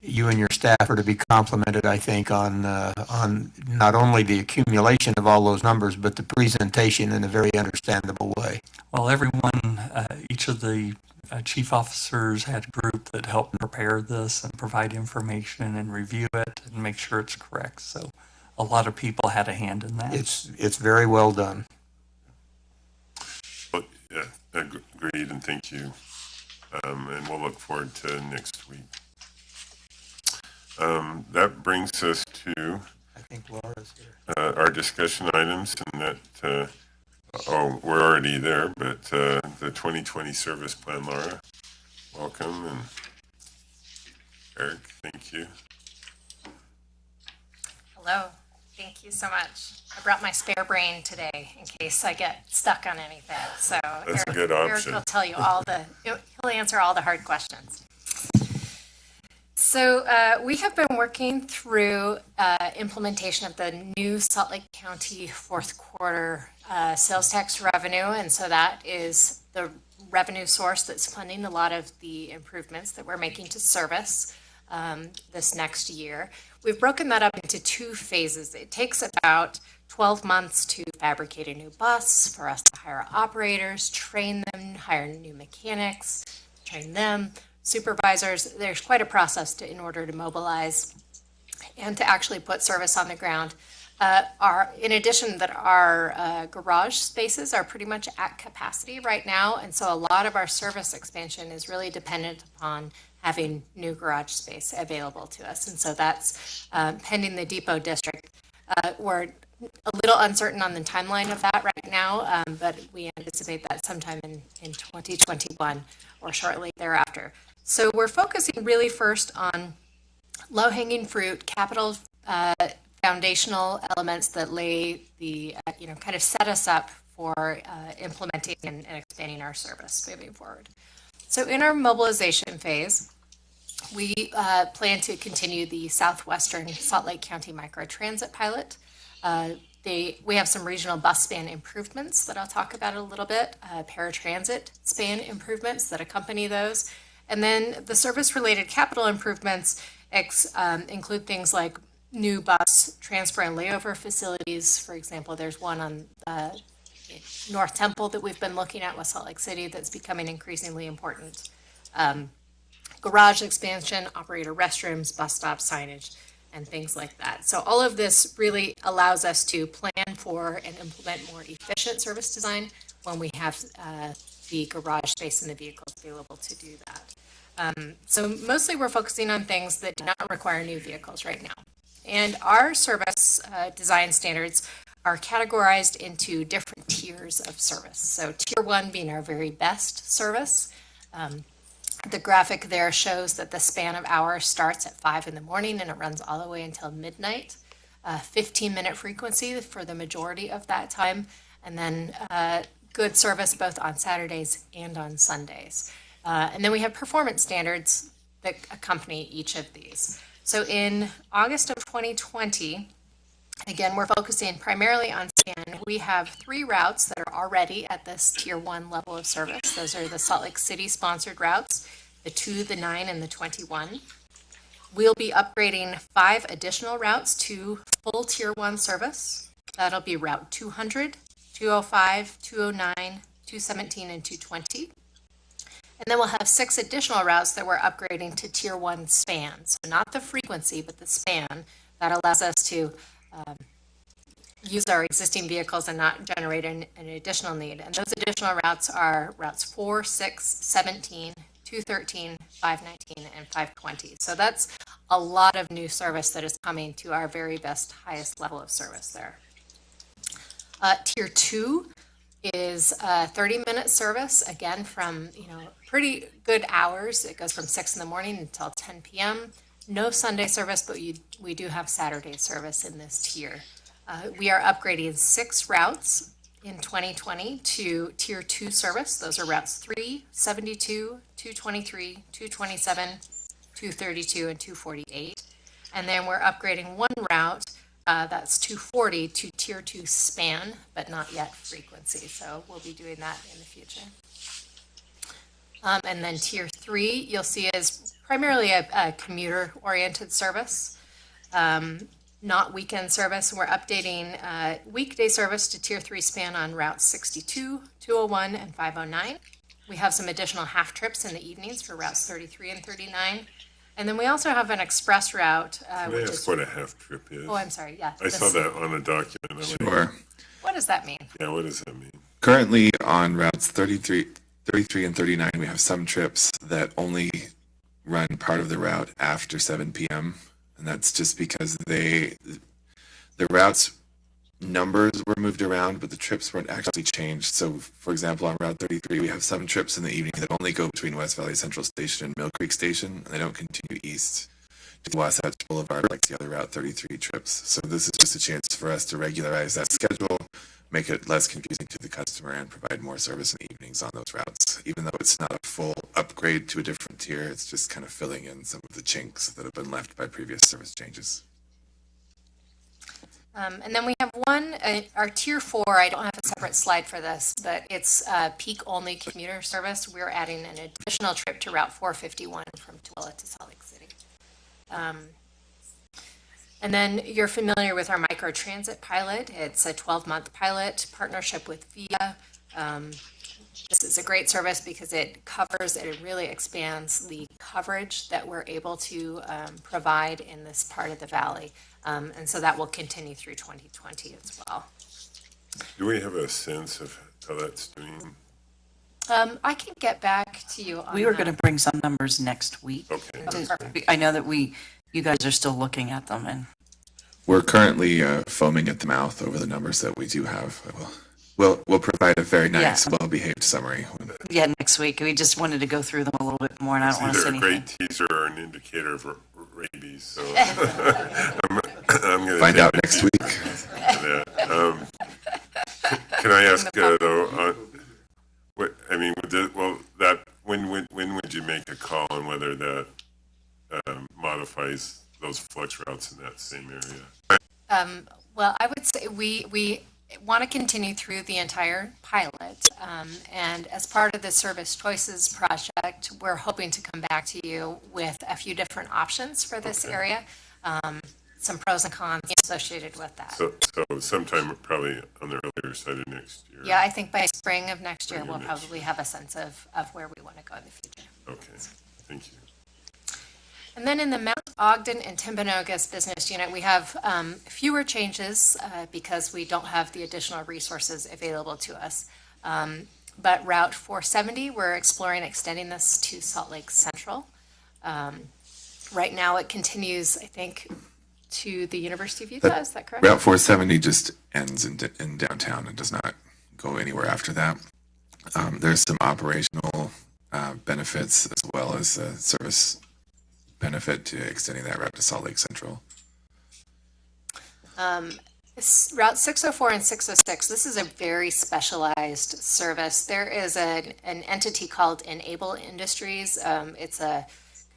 You and your staff are to be complimented, I think, on not only the accumulation of all those numbers, but the presentation in a very understandable way. Well, everyone, each of the chief officers had a group that helped prepare this and provide information and review it and make sure it's correct. So a lot of people had a hand in that. It's very well done. Well, yeah, agreed, and thank you. And we'll look forward to next week. That brings us to I think Laura's here. Our discussion items, and that, we're already there, but the 2020 service plan, Laura, welcome, and Eric, thank you. Hello, thank you so much. I brought my spare brain today in case I get stuck on anything. So That's a good Eric option. will tell you he'll answer all the hard questions. So we have been working through implementation of the new Salt Lake County fourth quarter sales tax revenue. And so that is the revenue source that's funding a lot of the improvements that we're making to service this next year. We've broken that up into two phases. It takes about 12 months to fabricate a new bus, for us to hire operators, train them, hire new mechanics, train them, supervisors. There's quite a process in order to mobilize and to actually put service on the ground. In addition, that our garage spaces are pretty much at capacity right now, and so a lot of our service expansion is really dependent upon having new garage space available to us, and so that's pending the depot district. We're a little uncertain on the timeline of that right now, but we anticipate that sometime in 2021 or shortly thereafter. So we're focusing really first on low-hanging fruit, capital foundational elements that lay the, kind of set us up for implementing and expanding our service moving forward. So in our mobilization phase, we plan to continue the Southwestern Salt Lake County Microtransit pilot. We have some regional bus span improvements that I'll talk about a little bit, paratransit span improvements that accompany those. And then the service-related capital improvements include things like new bus transfer and layover facilities. For example, there's one on North Temple that we've been looking at with Salt Lake City that's becoming increasingly important. Garage expansion, operator restrooms, bus stop signage, and things like that. So all of this really allows us to plan for and implement more efficient service design when we have the garage space and the vehicles available to do that. So mostly we're focusing on things that do not require new vehicles right now. And our service design standards are categorized into different tiers of service. So tier 1 being our very best service. The graphic there shows that the span of hours starts at 5 in the morning and it runs all the way until midnight. 15-minute frequency for the majority of that time, and then good service both on Saturdays and on Sundays. And then we have performance standards that accompany each of these. So in August of 2020, again, we're focusing primarily on span. We have 3 routes that are already at this tier 1 level of service. Those are the Salt Lake City sponsored routes, the 2, the 9, and the 21. We'll be upgrading 5 additional routes to full tier 1 service. That'll be Route 200, 205, 209, 217, and 220. And then we'll have 6 additional routes that we're upgrading to tier 1 span. So not the frequency, but the span that allows us to use our existing vehicles and not generate an additional need. And those additional routes are routes 4, 6, 17, 213, 519, and 520. So that's a lot of new service that is coming to our very best, highest level of service there. Tier 2 is 30-minute service, again, from, pretty good hours. It goes from 6 in the morning until 10 p.m. No Sunday service, but we do have Saturday service in this tier. We are upgrading 6 routes in 2020 to tier 2 service. Those are routes 3, 72, 223, 227, 232, and 248. And then we're upgrading 1 route, that's 240, to tier 2 span, but not yet frequency. So we'll be doing that in the future. And then tier 3, you'll see is primarily a commuter-oriented service, not weekend service. We're updating weekday service to tier 3 span on routes 62, 201, and 509. We have some additional half trips in the evenings for routes 33 and 39. And then we also have an express route. Can I ask what a half trip is? Oh, I'm sorry, yeah. I saw that on a document. Sure. What does that mean? Yeah, what does that mean? Currently on routes 33 and 39, we have some trips that only run part of the route after 7 p.m. And that's just because the routes numbers were moved around, but the trips weren't actually changed. So, for example, on Route 33, we have some trips in the evening that only go between West Valley Central Station and Mill Creek Station, and they don't continue east to Wasatch Boulevard like the other Route 33 trips. So this is just a chance for us to regularize that schedule, make it less confusing to the customer and provide more service in the evenings on those routes. Even though it's not a full upgrade to a different tier, it's just kind of filling in some of the chinks that have been left by previous service changes. And then we have one, our tier 4, I don't have a separate slide for this, but it's peak only commuter service. We're adding an additional trip to Route 451 from Tooele to Salt Lake City. And then you're familiar with our microtransit pilot. It's a 12-month pilot partnership with VIA. This is a great service because it covers, it really expands the coverage that we're able to provide in this part of the valley. And so that will continue through 2020 as well. Do we have a sense of how that's doing? I can get back to you on We were that. going to bring some numbers next week. Okay. I know that you guys are still looking at them, and We're currently foaming at the mouth over the numbers that we do have. We'll provide a very nice, well-behaved summary. yeah, next week. We just wanted to go through them a little bit more, and I don't want to It's say either a anything. great teaser or an indicator of rabies, so I'm going to Find out next week. Can I ask though? What I mean, when would you make a call on whether that modifies those flex routes in that same area? Well, I would say we want to continue through the entire pilot. And as part of the Service Choices project, we're hoping to come back to you with a few different options for this area, some pros and cons associated with that. So sometime probably on the earlier side of next year. Yeah, I think by spring of next year, we'll probably have a sense of where we want to go in the future. Okay, thank you. And then in the Mount Ogden and Timpanogos business unit, we have fewer changes because we don't have the additional resources available to us. But Route 470, we're exploring extending this to Salt Lake Central. Right now, it continues, I think, to the University of Utah. Is that correct? Route 470 just ends in downtown and does not go anywhere after that. There's some operational benefits as well as service benefit to extending that route to Salt Lake Central. Route 604 and 606, this is a very specialized service. There is an entity called Enable Industries. It's a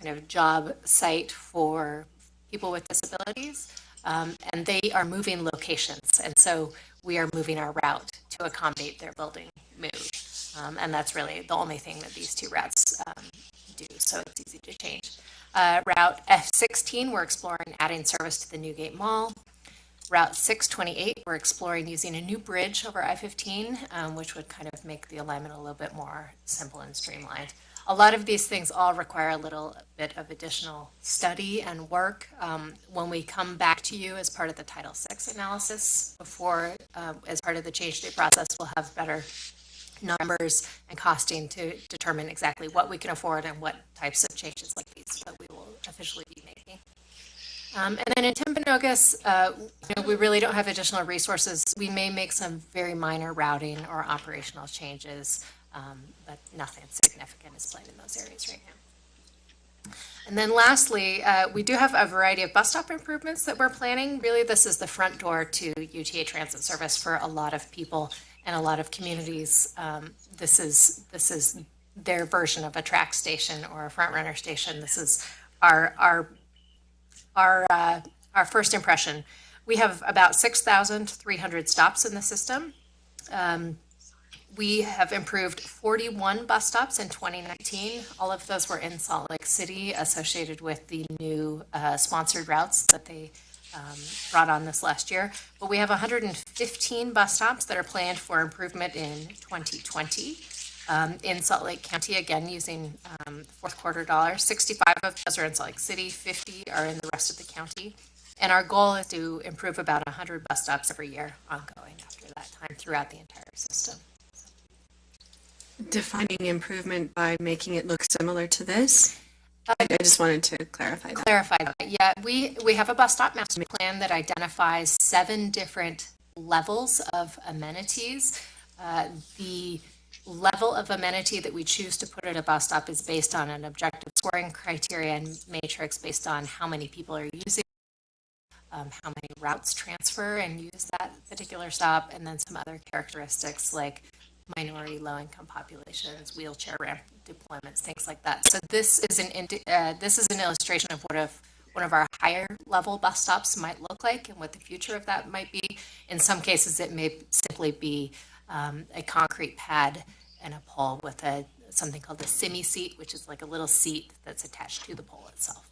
kind of job site for people with disabilities, and they are moving locations. And so we are moving our route to accommodate their building move. And that's really the only thing that these two routes do, so it's easy to change. Route F16, we're exploring adding service to the Newgate Mall. Route 628, we're exploring using a new bridge over I-15, which would kind of make the alignment a little bit more simple and streamlined. A lot of these things all require a little bit of additional study and work. When we come back to you as part of the Title VI analysis, as part of the change date process, we'll have better numbers and costing to determine exactly what we can afford and what types of changes like these that we will officially be making. And then in Timpanogos, we really don't have additional resources. We may make some very minor routing or operational changes, but nothing significant is planned in those areas right now. And then lastly, we do have a variety of bus stop improvements that we're planning. Really, this is the front door to UTA transit service for a lot of people and a lot of communities. This is their version of a track station or a front runner station. This is our first impression. We have about 6,300 stops in the system. We have improved 41 bus stops in 2019. All of those were in Salt Lake City associated with the new sponsored routes that they brought on this last year. But we have 115 bus stops that are planned for improvement in 2020 in Salt Lake County, again, using fourth quarter dollars. 65 of those are in Salt Lake City, 50 are in the rest of the county. And our goal is to improve about 100 bus stops every year ongoing after that time throughout the entire system. Defining improvement by making it look similar to this? I just wanted to clarify that. Yeah, we have a bus stop master plan that identifies 7 different levels of amenities. The level of amenity that we choose to put at a bus stop is based on an objective scoring criteria and matrix based on how many people are using. how many routes transfer and use that particular stop, and then some other characteristics like minority low-income populations, wheelchair ramp deployments, things like that. So this is an illustration of what one of our higher level bus stops might look like and what the future of that might be. In some cases, it may simply be a concrete pad and a pole with something called a semi seat, which is like a little seat that's attached to the pole itself.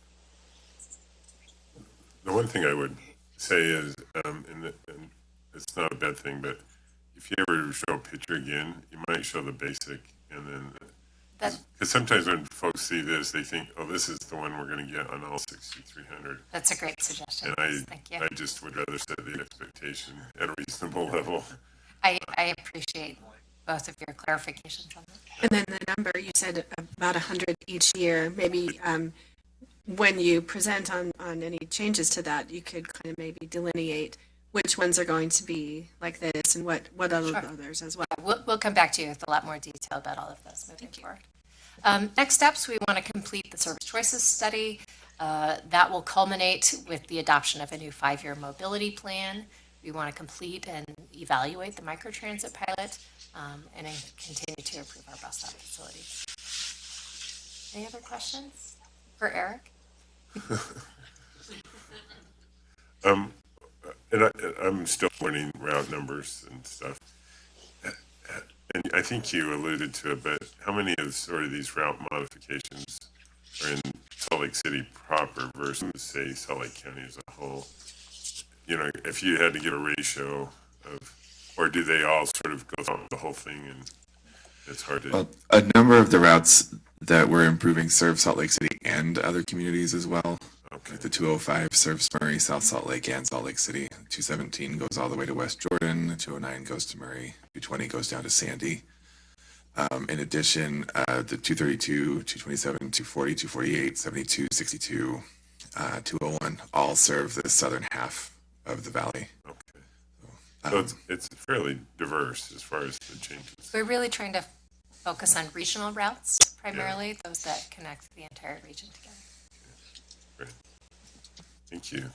The one thing I would say is, and it's not a bad thing, but if you ever show a picture again, you might show the basic, and then, because sometimes when folks see this, they think, oh, this is the one we're going to get on all 6,300. That's a great suggestion. And Thank you. I just would rather set the expectation at a reasonable level. I appreciate both of your clarifications on that. And then the number, you said about 100 each year. Maybe when you present on any changes to that, you could kind of maybe delineate which ones are going to be like this and what other Sure. others as well. We'll come back to you with a lot more detail about all of those moving forward. Next steps, we want to complete the service choices study. That will culminate with the adoption of a new 5-year mobility plan. We want to complete and evaluate the microtransit pilot and then continue to improve our bus stop facilities. Any other questions for Eric? And I'm still learning route numbers and stuff. And I think you alluded to it, but how many of sort of these route modifications are in Salt Lake City proper versus, say, Salt Lake County as a whole? You know, if you had to give a ratio of, or do they all sort of go through the whole thing and it's hard to? Well, a number of the routes that we're improving serve Salt Lake City and other communities as well. Okay. Like the 205 serves Murray, South Salt Lake, and Salt Lake City. 217 goes all the way to West Jordan. 209 goes to Murray. 220 goes down to Sandy. In addition, the 232, 227, 240, 248, 72, 62, 201 all serve the southern half of the valley. Okay. So it's fairly diverse as far as the changes. We're really trying to focus on regional routes primarily, those that connect the entire region together. Great. Thank you.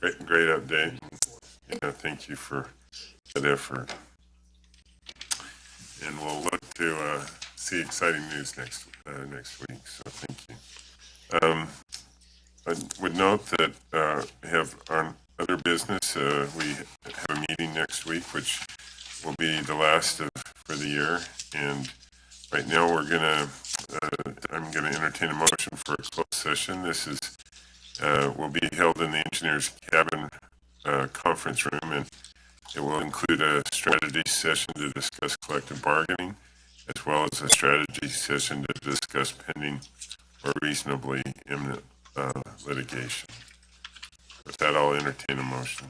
Great update. Yeah, thank you for that effort. And we'll look to see exciting news next week. So thank you. I would note that we have our other business. We have a meeting next week, which will be the last for the year. And right now I'm gonna entertain a motion for a closed session. This is will be held in the engineer's cabin conference room, and it will include a strategy session to discuss collective bargaining, as well as a strategy session to discuss pending or reasonably imminent litigation. With that, I'll entertain a motion.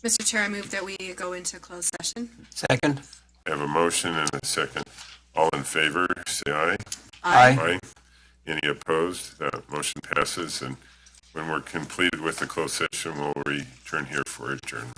Mr. Chair, I move that we go into closed session. Second. I have a motion and a second. All in favor, say aye. Aye. Aye. Any opposed? That motion passes, and when we're completed with the closed session, we'll return here for adjournment.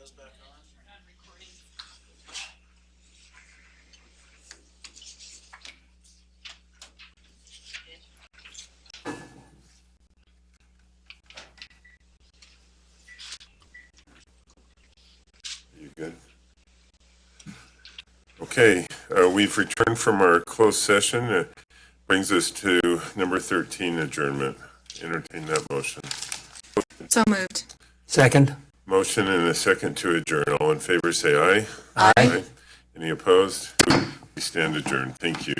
audio's back on. We're not recording. You good? Okay, we've returned from our closed session. It brings us to number 13, adjournment. Entertain that motion. So moved. Second. Motion and a second to adjourn. All in favor, say aye. Aye. Any opposed? We stand adjourned. Thank you.